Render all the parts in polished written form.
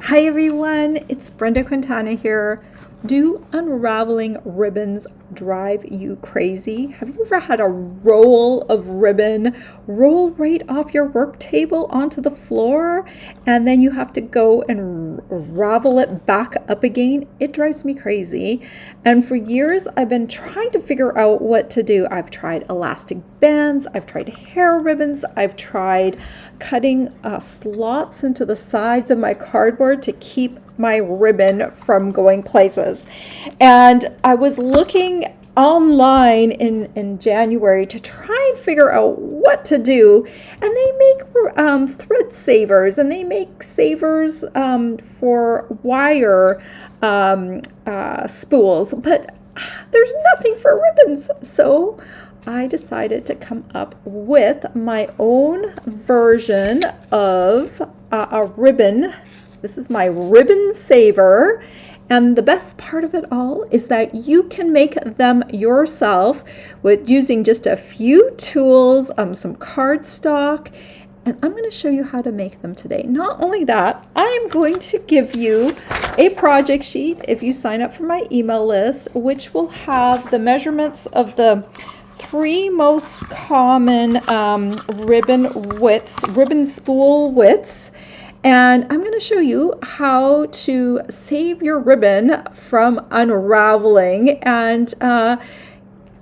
Hi everyone, it's Brenda Quintana here. Do unraveling ribbons drive you crazy? Have you ever had a roll of ribbon roll right off your work table onto the floor and then you have to go and ravel it back up again? It drives me crazy. And for years, I've been trying to figure out what to do. I've tried elastic bands, I've tried hair ribbons, I've tried cutting slots into the sides of my cardboard to keep my ribbon from going places. And I was looking online in January to try and figure out what to do. And they make thread savers, and they make savers for wire spools, but there's nothing for ribbons. So I decided to come up with my own version of a ribbon. This is my ribbon saver. And the best part of it all is that you can make them yourself with using just a few tools, some cardstock, and I'm going to show you how to make them today. Not only that, I am going to give you a project sheet if you sign up for my email list, which will have the measurements of the three most common ribbon spool widths. And I'm going to show you how to save your ribbon from unraveling and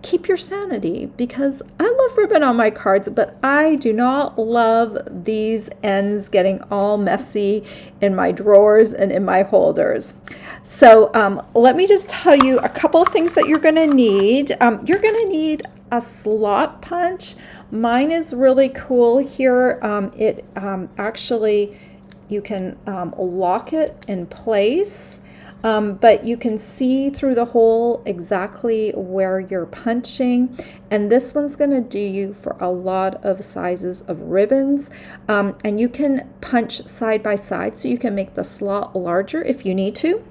keep your sanity, because I love ribbon on my cards, but I do not love these ends getting all messy in my drawers and in my holders. So let me just tell you a couple of things that you're going to need. You're going to need a slot punch. Mine is really cool here. It actually, you can lock it in place, but you can see through the hole exactly where you're punching. And this one's going to do you for a lot of sizes of ribbons. And you can punch side by side, so you can make the slot larger if you need to.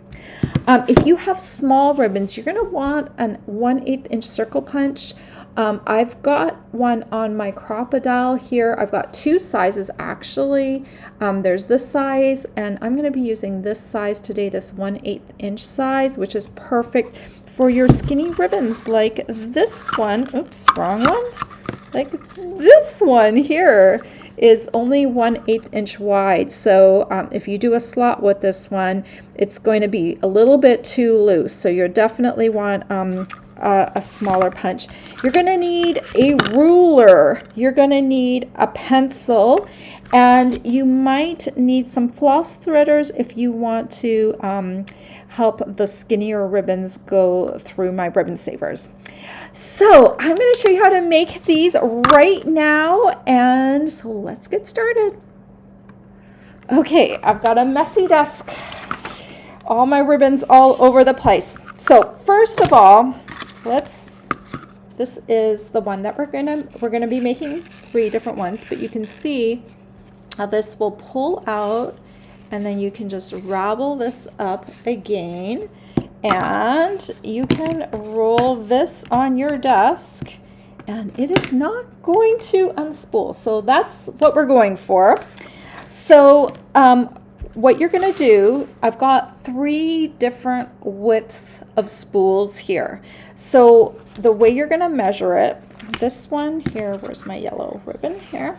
If you have small ribbons, you're going to want an 1/8 inch circle punch. I've got one on my crocodile here. I've got two sizes actually. There's this size, and I'm going to be using this size today, this 1/8 inch size, which is perfect for your skinny ribbons like this one. Oops, wrong one. Like this one here is only 1/8 inch wide. So if you do a slot with this one, it's going to be a little bit too loose. So you definitely want a smaller punch. You're going to need a ruler. You're going to need a pencil, and you might need some floss threaders if you want to help the skinnier ribbons go through my ribbon savers. So I'm going to show you how to make these right now, and so let's get started. Okay, I've got a messy desk. All my ribbons all over the place. So first of all, this is the one that we're gonna be making 3 different ones, but you can see how this will pull out, and then you can just ravel this up again, and you can roll this on your desk, and it is not going to unspool. So that's what we're going for. So what you're going to do, I've got 3 different widths of spools here. So the way you're going to measure it, this one here, where's my yellow ribbon here?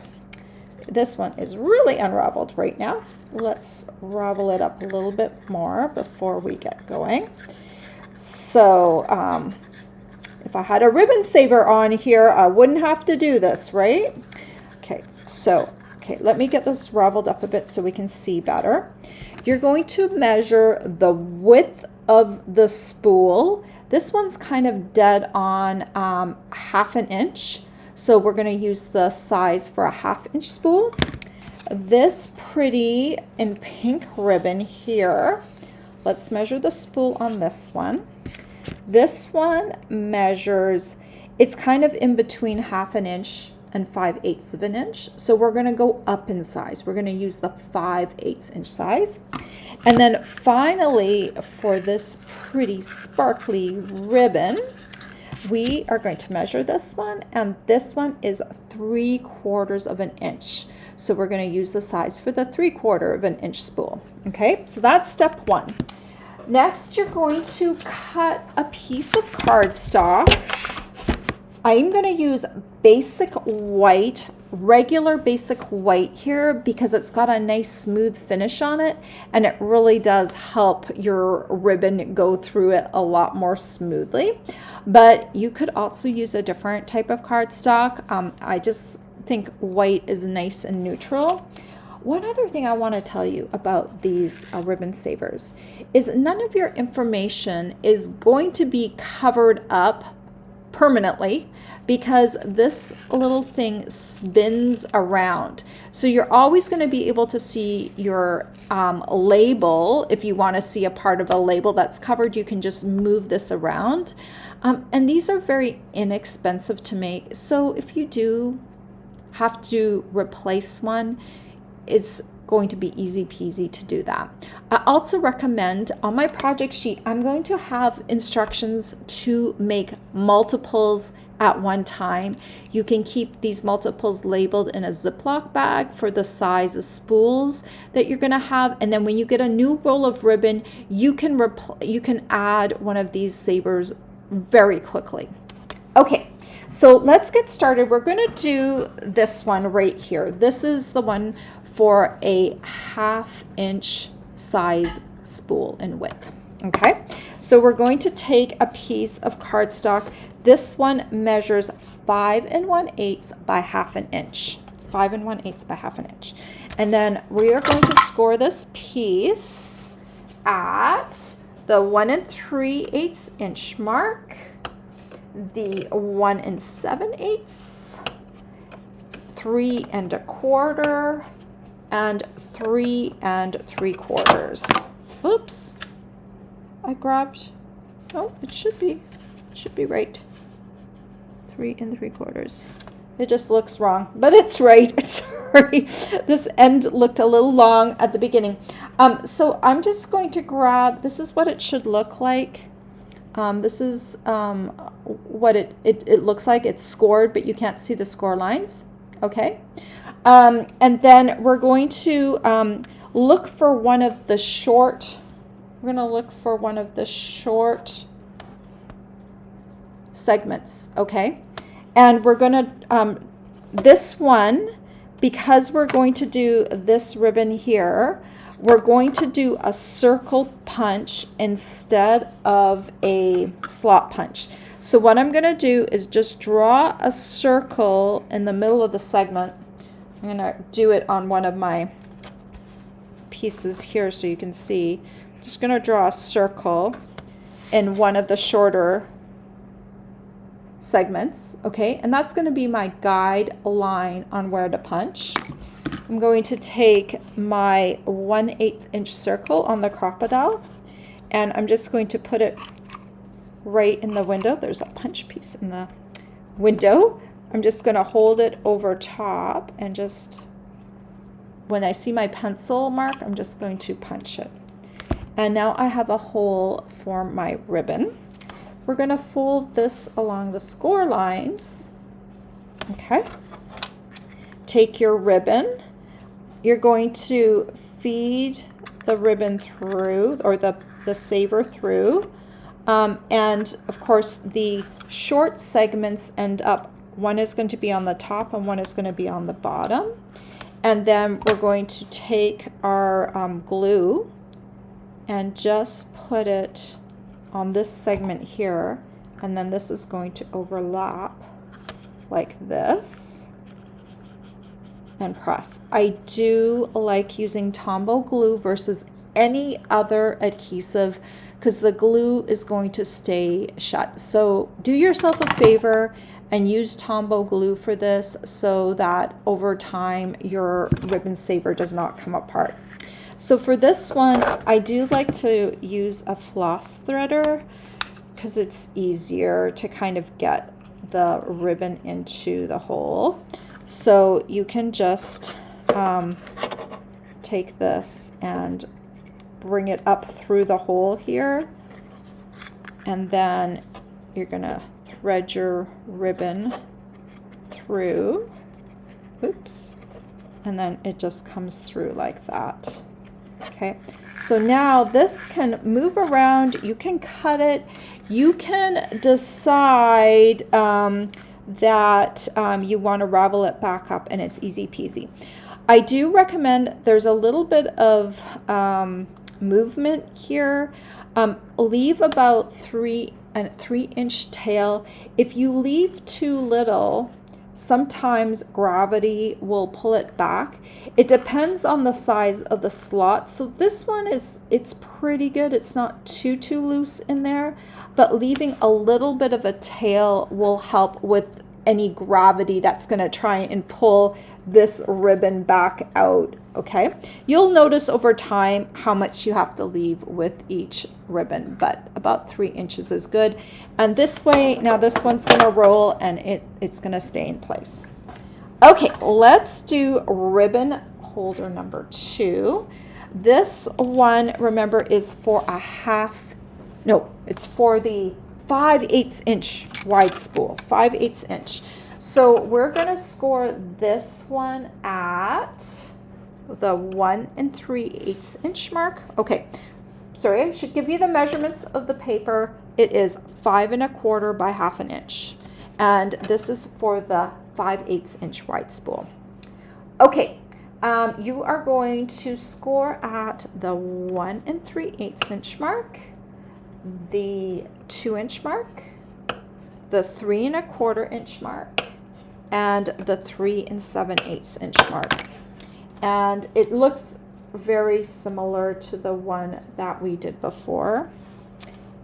This one is really unraveled right now. Let's ravel it up a little bit more before we get going. So if I had a ribbon saver on here, I wouldn't have to do this, right? Okay, so let me get this raveled up a bit so we can see better. You're going to measure the width of the spool. This one's kind of dead on 1/2 inch. So we're going to use the size for a 1/2 inch spool. This pretty in pink ribbon here, let's measure the spool on this one. This one measures, it's kind of in between 1/2 inch and 5/8 of an inch. So we're going to go up in size. We're going to use the 5/8 inch size. And then finally, for this pretty sparkly ribbon, we are going to measure this one, and this one is 3/4 of an inch. So we're going to use the size for the 3/4 of an inch spool. Okay, so that's step one. Next, you're going to cut a piece of cardstock. I'm going to use basic white, regular basic white here because it's got a nice smooth finish on it, and it really does help your ribbon go through it a lot more smoothly. But you could also use a different type of cardstock. I just think white is nice and neutral. One other thing I want to tell you about these ribbon savers is none of your information is going to be covered up permanently because this little thing spins around. So you're always going to be able to see your label. If you want to see a part of a label that's covered, you can just move this around. And these are very inexpensive to make. So if you do have to replace one, it's going to be easy peasy to do that. I also recommend on my project sheet, I'm going to have instructions to make multiples at one time. You can keep these multiples labeled in a Ziploc bag for the size of spools that you're going to have, and then when you get a new roll of ribbon, you can add one of these savers very quickly. Okay, so let's get started. We're going to do this one right here. This is the one for a 1/2 inch size spool in width. Okay, so we're going to take a piece of cardstock. This one measures 5 1/8 by 1/2 inch. 5 1/8 by 1/2 inch. And then we are going to score this piece at the 1 3/8 inch mark, the 1 7/8, 3 1/4, and 3 3/4. Oops, I grabbed, oh, it should be right. 3 3/4. It just looks wrong, but it's right. Sorry, this end looked a little long at the beginning. So I'm just going to grab, this is what it should look like. This is what it looks like. It's scored, but you can't see the score lines. Okay. And then we're going to look for one of the short, segments, okay? And we're going to, this one, because we're going to do this ribbon here, we're going to do a circle punch instead of a slot punch. So what I'm going to do is just draw a circle in the middle of the segment. I'm going to do it on one of my pieces here so you can see. Just going to draw a circle in one of the shorter segments, okay? And that's going to be my guide line on where to punch. I'm going to take my 1/8 inch circle on the crocodile, and I'm just going to put it right in the window. There's a punch piece in the window. I'm just going to hold it over top, and just when I see my pencil mark, I'm just going to punch it. And now I have a hole for my ribbon. We're going to fold this along the score lines. Okay. Take your ribbon. You're going to feed the ribbon through, or the saver through. And of course, the short segments end up, one is going to be on the top and one is going to be on the bottom. And then we're going to take our glue and just put it on this segment here, and then this is going to overlap like this and press. I do like using Tombow glue versus any other adhesive because the glue is going to stay shut. So do yourself a favor and use Tombow glue for this so that over time your ribbon saver does not come apart. So for this one, I do like to use a floss threader because it's easier to kind of get the ribbon into the hole. So you can just take this and bring it up through the hole here, and then you're gonna thread your ribbon through. Oops. and then it just comes through like that. Okay, so now this can move around. You can cut it. You can decide that you want to ravel it back up, and it's easy peasy. I do recommend, there's a little bit of movement here. Leave about 3-inch tail. If you leave too little, sometimes gravity will pull it back. It depends on the size of the slot. So this one it's pretty good. It's not too loose in there, but leaving a little bit of a tail will help with any gravity that's going to try and pull this ribbon back out. Okay, you'll notice over time how much you have to leave with each ribbon, but about 3 inches is good. And this way, now this one's going to roll and it's going to stay in place. Okay, let's do ribbon holder number 2. This one, remember, is for it's for the 5/8 inch wide spool, 5/8 inch. So we're going to score this one at the 1 3/8 inch mark. Okay, sorry, I should give you the measurements of the paper. It is 5 1/4 by 1/2 inch, and this is for the 5/8 inch wide spool. Okay, you are going to score at the 1 3/8 inch mark, the 2 inch mark, the 3 1/4 inch mark, and the 3 7/8 inch mark. And it looks very similar to the one that we did before.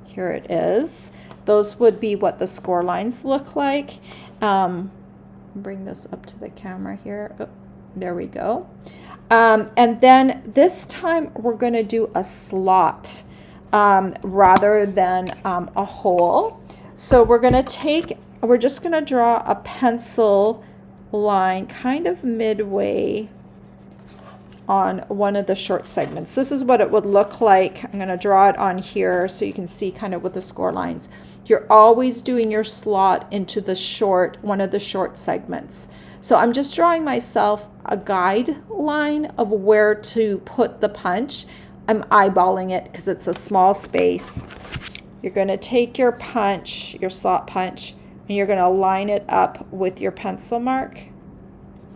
Here it is. Those would be what the score lines look like. Bring this up to the camera here. Oh, there we go. And then this time we're going to do a slot rather than a hole. So we're just going to draw a pencil line kind of midway on one of the short segments. This is what it would look like. I'm going to draw it on here so you can see kind of with the score lines. You're always doing your slot into one of the short segments. So I'm just drawing myself a guideline of where to put the punch. I'm eyeballing it because it's a small space. You're going to take your punch, your slot punch, and you're going to line it up with your pencil mark,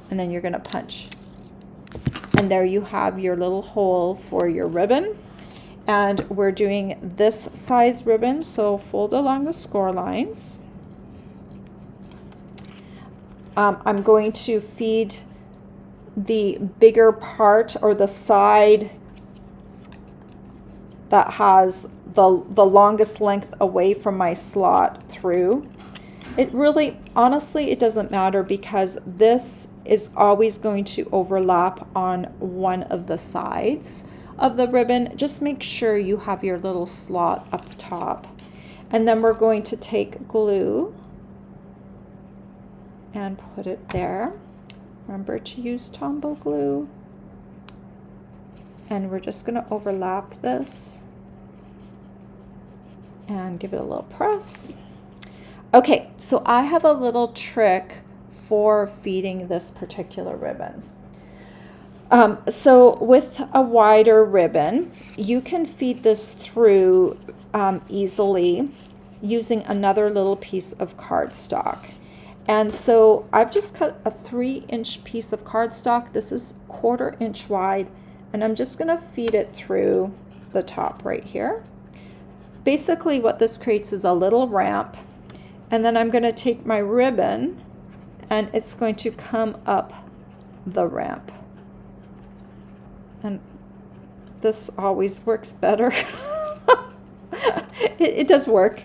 and then you're going to punch. And there you have your little hole for your ribbon. And we're doing this size ribbon, so fold along the score lines. I'm going to feed the bigger part, or the side that has the longest length away from my slot through. It really, honestly, it doesn't matter because this is always going to overlap on one of the sides of the ribbon. Just make sure you have your little slot up top. And then we're going to take glue and put it there. Remember to use Tombow glue. And we're just going to overlap this and give it a little press. Okay, so I have a little trick for feeding this particular ribbon. So with a wider ribbon, you can feed this through easily using another little piece of cardstock. And so I've just cut a 3-inch piece of cardstock. This is 1/4 inch wide, and I'm just going to feed it through the top right here. Basically what this creates is a little ramp, and then I'm going to take my ribbon and it's going to come up the ramp. And this always works better. It does work.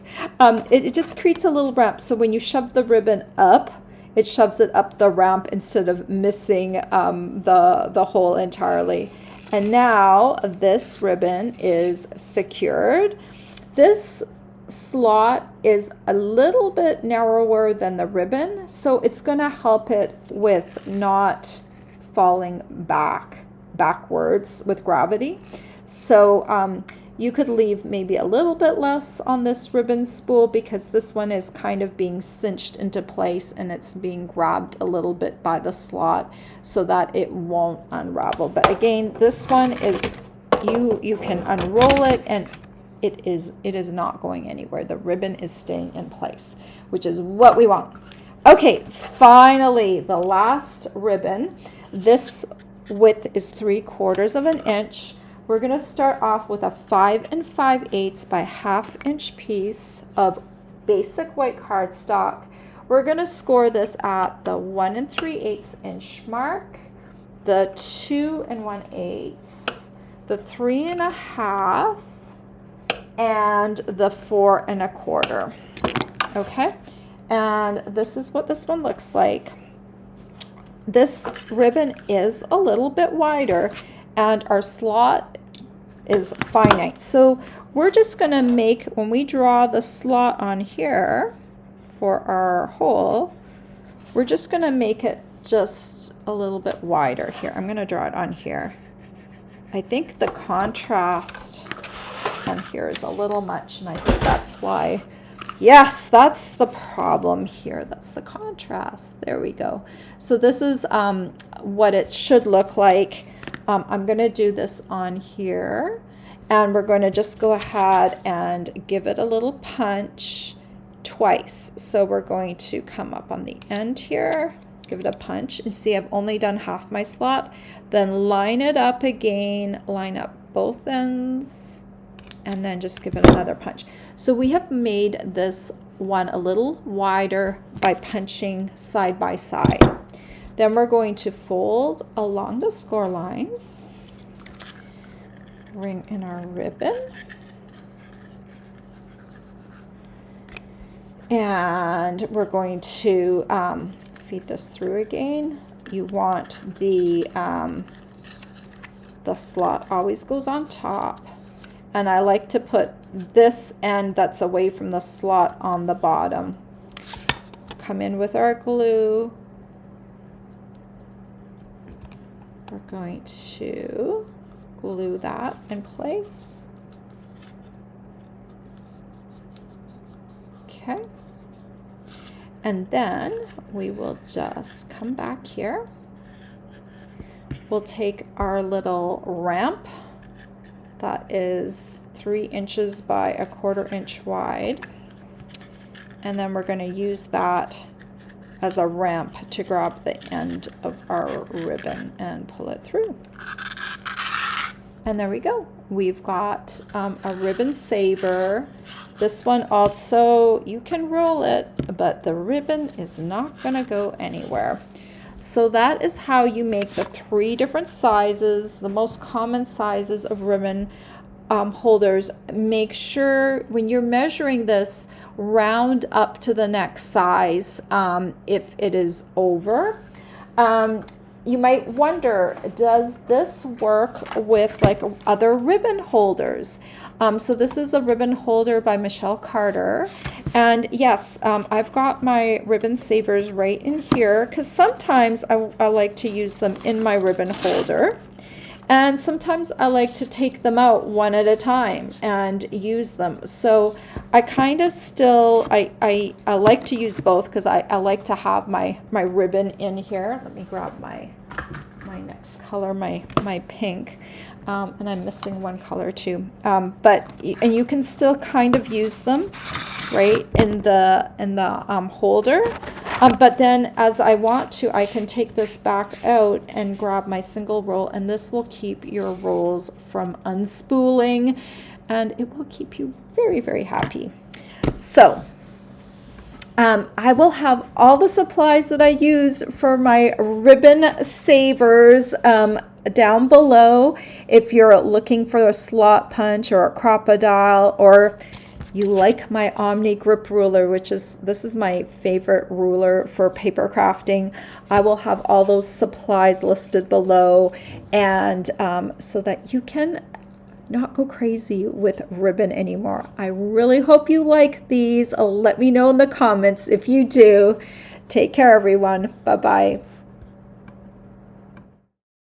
It just creates a little ramp, so when you shove the ribbon up, it shoves it up the ramp instead of missing the hole entirely. And now this ribbon is secured. This slot is a little bit narrower than the ribbon, so it's going to help it with not falling backwards with gravity. So You could leave maybe a little bit less on this ribbon spool because this one is kind of being cinched into place and it's being grabbed a little bit by the slot so that it won't unravel. But again, this one is, you can unroll it and it is not going anywhere. The ribbon is staying in place, which is what we want. Okay, finally, the last ribbon. This width is 3/4 of an inch. We're going to start off with a 5 5/8 by 1/2 inch piece of basic white cardstock. We're going to score this at the 1 3/8 inch mark, the 2 1/8, the 3 1/2, and the 4 1/4. Okay, and this is what this one looks like. This ribbon is a little bit wider and our slot is finite. So we're just going to make, when we draw the slot on here for our hole, we're just going to make it just a little bit wider here. I'm going to draw it on here. I think the contrast on here is a little much, and I think that's why. Yes, that's the problem here. That's the contrast. There we go. So this is what it should look like. I'm going to do this on here, and we're going to just go ahead and give it a little punch twice. So we're going to come up on the end here, give it a punch. You see I've only done half my slot. Then line it up again, line up both ends, and then just give it another punch. So we have made this one a little wider by punching side by side. Then we're going to fold along the score lines, bring in our ribbon, and we're going to feed this through again. You want the slot always goes on top, and I like to put this end that's away from the slot on the bottom. Come in with our glue. We're going to glue that in place. Okay. And then we will just come back here. We'll take our little ramp that is 3 inches by 1/4 inch wide, and then we're going to use that as a ramp to grab the end of our ribbon and pull it through. And there we go. We've got a ribbon saver. This one also, you can roll it, but the ribbon is not going to go anywhere. So that is how you make the 3 different sizes, the most common sizes of ribbon holders. Make sure when you're measuring this, round up to the next size if it is over. You might wonder, does this work with like other ribbon holders? So this is a ribbon holder by Michelle Carter, and yes, I've got my ribbon savers right in here because sometimes I like to use them in my ribbon holder, and sometimes I like to take them out one at a time and use them. So I kind of still, I like to use both because I like to have my ribbon in here. Let me grab my next color, my pink. And I'm missing one color too. And you can still kind of use them right in the holder. But then as I want to, I can take this back out and grab my single roll, and this will keep your rolls from unspooling, and it will keep you very, very happy. So I will have all the supplies that I use for my ribbon savers down below if you're looking for a slot punch or a crocodile, or you like my Omni grip ruler, this is my favorite ruler for paper crafting. I will have all those supplies listed below, and so that you can not go crazy with ribbon anymore. I really hope you like these. Let me know in the comments if you do. Take care, everyone. Bye-bye.